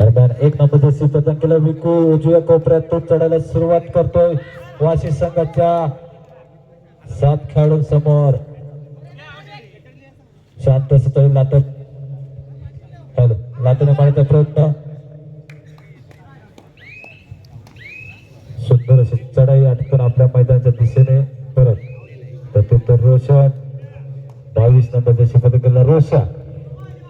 दरम्यान एक नंबर प्रदान केला विकू उजव्या कोपऱ्यात तो चढायला सुरुवात करतोय वाशी संघाच्या 7 खेळाडूंसमोर शांत सतोय लातूने मारण्याचा प्रयत्न सुंदर अशी चढाई अटकून आपल्या मैदानाच्या दिशेने परत प्रत्युत्तर रोशन 22 नंबरच्या शिफत केला रोशा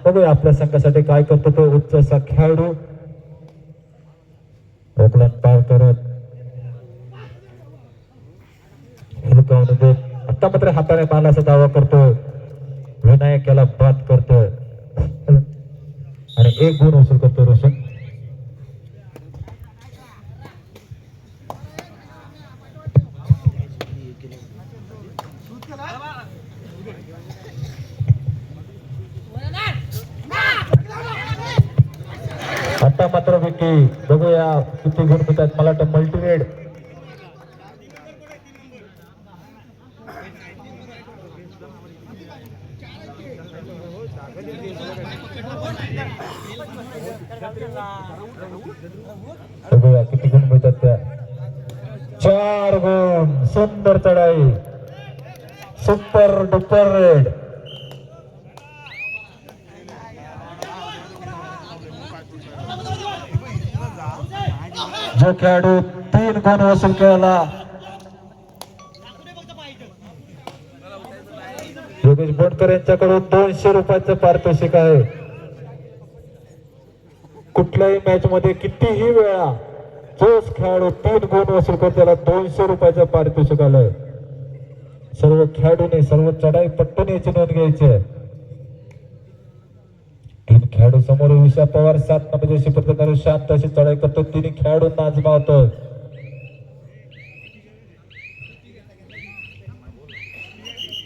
बघूया आपल्या संघासाठी काय करतो तो उच्च असा खेळाडू ओकलँड पार करत आता मात्र हाताने मारण्याचा दावा करतोय विनायक याला बाद करतोय आणि 1 गुण वसूल करतोय रोशन आता मात्र विकी बघूया किती गुण मिळतात मला वाटतं मल्टीरेड बघूया किती गुण मिळतात त्या 4 गुण सुंदर चढाई सुपर डुपर रेड जो खेळाडू 3 गुण वसूल केला योगेश बोटकर यांच्याकडून 200 रुपयाचं पारितोषिक आहे कुठल्याही मॅच मध्ये कितीही वेळा जोच खेळाडू 3 गुण वसूल करतो त्याला 200 रुपयाचं पारितोषिक आलंय सर्व खेळाडूने सर्व चढाई पट्टून याची नोंद घ्यायची आहे 3 खेळाडू समोर विशा पवार 7 नंबरची पत्रकार शांत अशी चढाई करतो 3 खेळाडूंना आजमावतो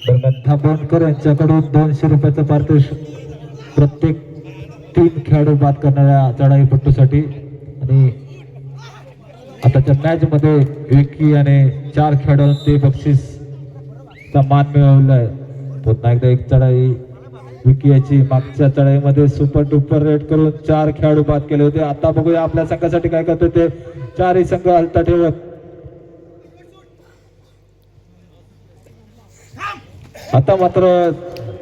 दरम्यान बोनकर यांच्याकडून 200 रुपयाचं पारितोषिक प्रत्येक 3 खेळाडू बाद करणाऱ्या चढाईपट्टूसाठी आणि आताच्या मॅच मध्ये विकी आणि 4 खेळाडूंनी बक्षीसचा मान मिळवलाय पुन्हा एकदा एक चढाई विकी याची मागच्या चढाईमध्ये सुपर डुपर रेड करून 4 खेळाडू बाद केले होते आता बघूया आपल्या संघासाठी काय करतो ते 4ही संघ हलता ठेवत आता मात्र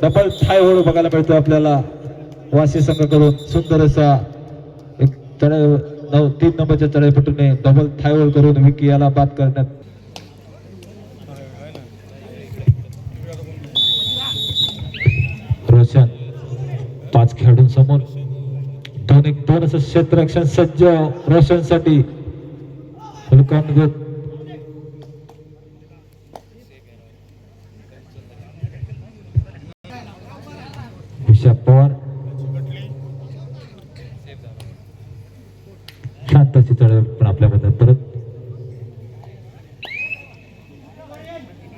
डबल थाय होळ बघायला मिळतो आपल्याला वाशी संघाकडून सुंदर असा एक चढाई 3 नंबरच्या चढाईपटूने डबल थाय होळ करून विकी याला बाद करण्यात रोशन 5 खेळाडूंसमोर 2-1-2 असं क्षेत्ररक्षण सज्ज रोशन साठी विशा पवार शांतची चढाई पण आपल्याबद्दल परत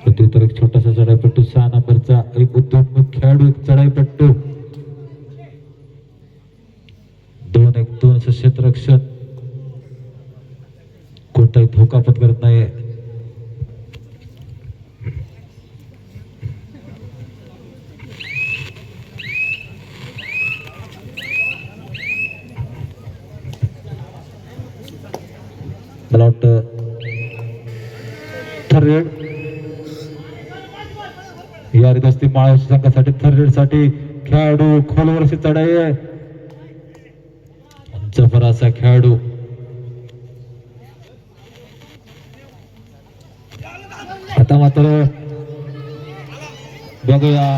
प्रत्युत्तर एक छोटासा चढाईपट्टू 6 नंबरचा एक उद्योगमुख खेळाडू एक चढाईपट्टू 2-1-2 असं क्षेत्ररक्षण कोणताही धोका पत्करत नाही मला वाटतं थर्ड या रिदस्ती माळावशी संघासाठी थर्ड साठी खेळाडू खोलवरची चढाई आहे जबर असा खेळाडू आता मात्र बघूया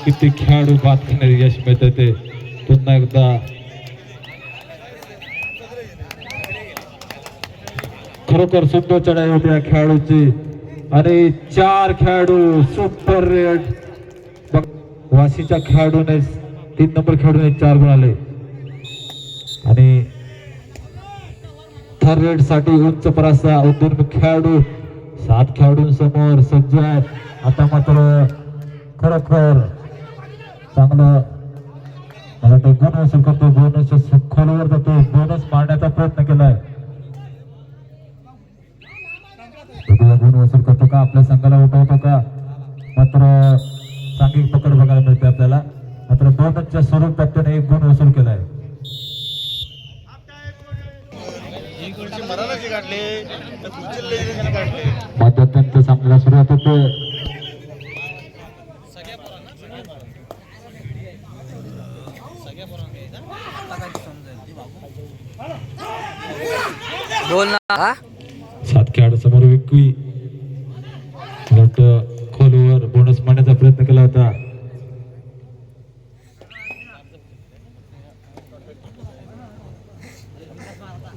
किती खेळाडू बाद करणारे यश मिळतं ते पुन्हा एकदा खरोखर सुंदर चढाई होती या खेळाडूची आणि 4 खेळाडू सुपर रेड वाशीच्या खेळाडूने 3 नंबर खेळाडूने 4 गुण आले आणि थर्ड रेड साठी उंच परासा 2 खेळाडू 7 खेळाडूंसमोर सज्ज आहेत. आता मात्र खरोखर चांगलं मला तो गुण वसूल करतो. बोनस खोलवर जातो. बोनस मारण्याचा प्रयत्न केलाय. गुण वसूल करतो का आपल्या संघाला उठवतो का. मात्र चांगली पकड बघायला मिळते आपल्याला. मात्र बोनसच्या स्वरूपात त्याने 1 गुण वसूल केलाय. मध्यापर्यंत सामन्याला सुरुवात होते. बोल ना. 7 खेळाडू समोर विक्वी खोलवर बोनस मारण्याचा प्रयत्न केला होता.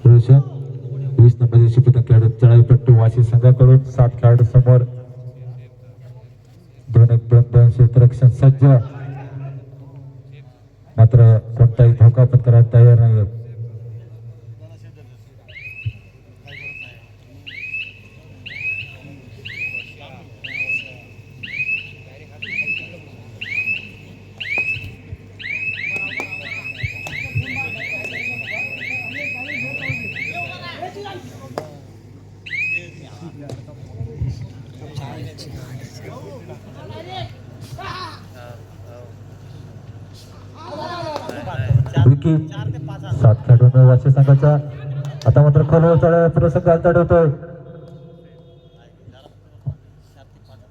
रोशन 20 नंबरचे शिपत खेळाडू चढाईपट्टू वाशी संघाकडून 7 खेळाडू समोर 2-1-2 क्षेत्ररक्षण सज्ज. मात्र कोणताही धोका पत्करायला तयार नाही. विकी 7 खेळाडू वाशी संघाचा. आता मात्र खोलवर चढ चढवतोय.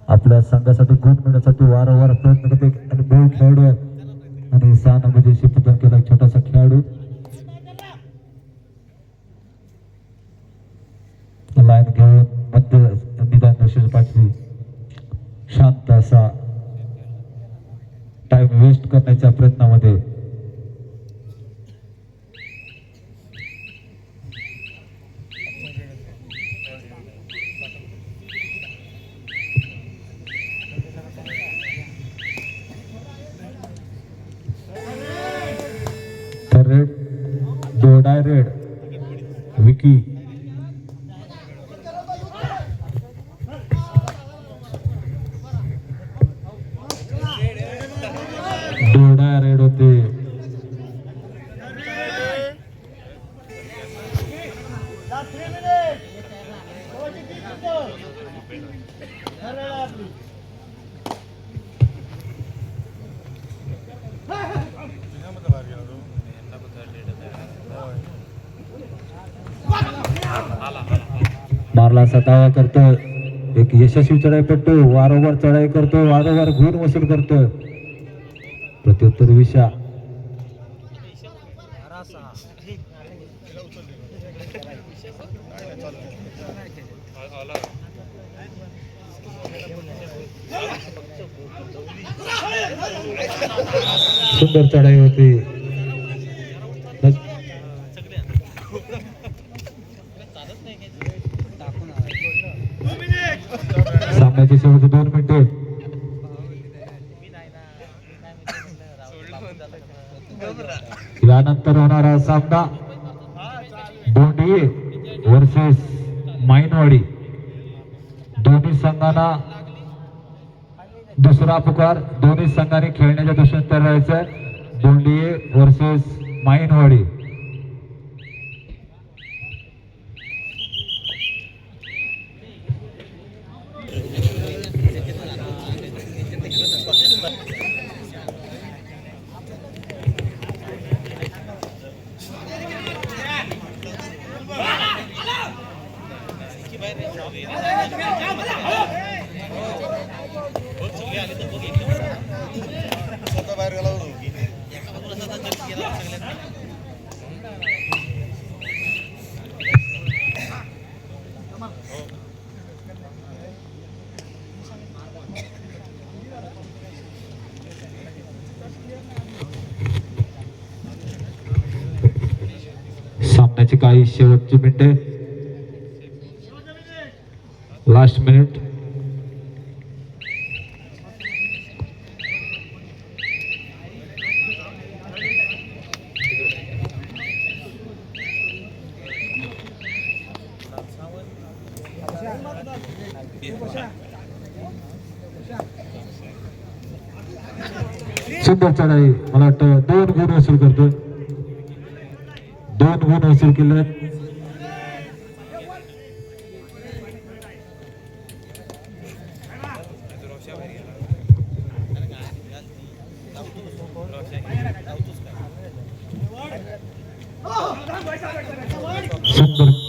आपल्या संघासाठी गुण मिळण्यासाठी वारंवार प्रयत्न करते आणि बहु खेळाडू आणि 6 नंबरचे शिपतन केला छोटासा खेळाडू. लाईन घेऊन मध्य निदान विशेष पाचवी शांत असा टाइम वेस्ट करण्याच्या प्रयत्नामध्ये रेड दोडाय रेड विकी दोडाय रेड होते. मारला असा दावा करतोय. एक यशस्वी चढाईपट्टू वारंवार चढाई करतोय. वारंवार गुण वसूल करतोय. प्रत्युत्तर विशा सुंदर चढाई होती. सामन्याची शेवटची 2 मिनिटे. यानंतर होणारा सामना बोंडिये वर्सेस माईनवाडी. दोन्ही संघांना दुसरा पुकार. दोन्ही संघांनी खेळण्याच्या दृष्टीने तयार राहायचंय. बोंडिये वर्सेस माईनवाडी. सामन्याची काही शेवटची मिनिटे. Last minute. सुंदर चढाई, मला वाटतं 2 गुण वसूल करतोय, 2 गुण वसूल केले. सुंदर